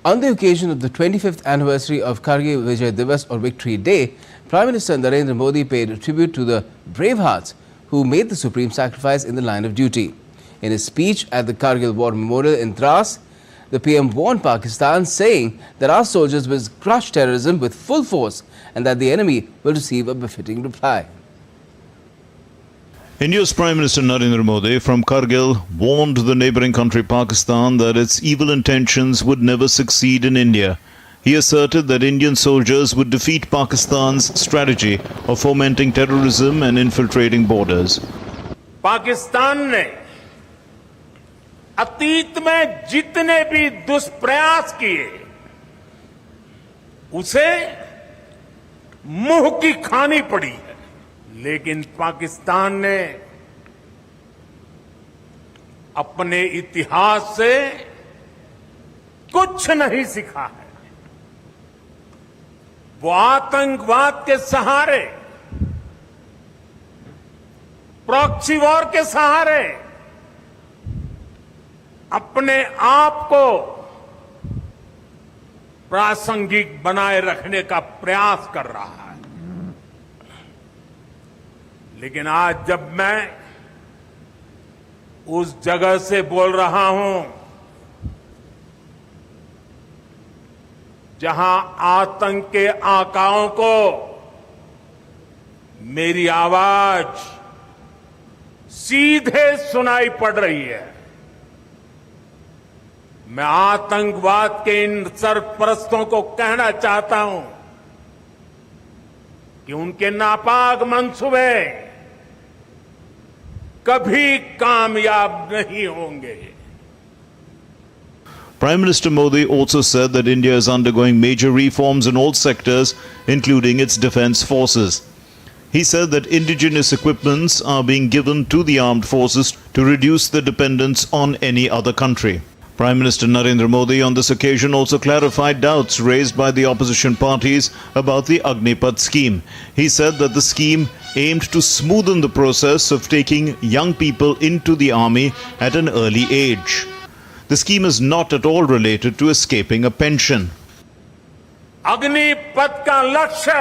On the occasion of the 25th anniversary of Kargil Vijay Divas or Victory Day, Prime Minister Narendra Modi paid tribute to the brave hearts who made the supreme sacrifice in the line of duty. In his speech at the Kargil War Memorial in Dras, the PM warned Pakistan, saying that our soldiers will crush terrorism with full force and that the enemy will receive a befitting reply. India's Prime Minister Narendra Modi from Kargil warned the neighbouring country Pakistan that its evil intentions would never succeed in India. He asserted that Indian soldiers would defeat Pakistan's strategy of fomenting terrorism and infiltrating borders. Pakistan ने अतीत में जितने भी दुष्प्रयास किए उसे मुंह की खानी पड़ी है, लेकिन पाकिस्तान ने अपने इतिहास से कुछ नहीं सीखा है। वो आतंकवाद के सहारे, प्रॉक्सी वॉर के सहारे अपने आप को प्रासंगिक बनाए रखने का प्रयास कर रहा है। लेकिन आज जब मैं उस जगह से बोल रहा हूं जहां आतंक के आकाओं को मेरी आवाज सीधे सुनाई पड़ रही है, मैं आतंकवाद के इन सरपरस्तों को कहना चाहता हूं कि उनके नापाक मंसूबे कभी कामयाब नहीं होंगे। Prime Minister Modi also said that India is undergoing major reforms in all sectors, including its defence forces. He said that indigenous equipments are being given to the armed forces to reduce the dependence on any other country. Prime Minister Narendra Modi on this occasion also clarified doubts raised by the opposition parties about the Agnipath scheme. He said that the scheme aimed to smoothen the process of taking young people into the army at an early age. The scheme is not at all related to escaping a pension. Agnipath का लक्ष्य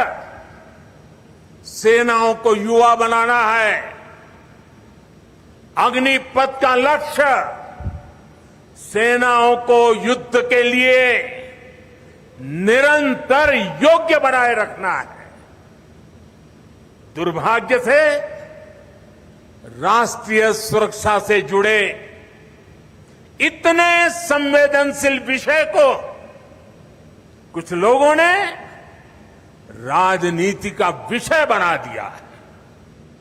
सेनाओं को युवा बनाना है। अग्निपथ का लक्ष्य सेनाओं को युद्ध के लिए निरंतर योग्य बनाए रखना है। दुर्भाग्य से राष्ट्रीय सुरक्षा से जुड़े इतने संवेदनशील विषय को कुछ लोगों ने राजनीति का विषय बना दिया है।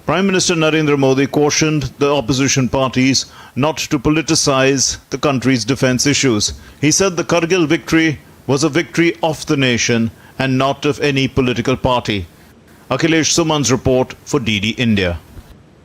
Prime Minister Narendra Modi cautioned the opposition parties not to politicize the country's defence issues. He said the Kargil victory was a victory of the nation and not of any political party. Akhilesh Suman's report for DD India.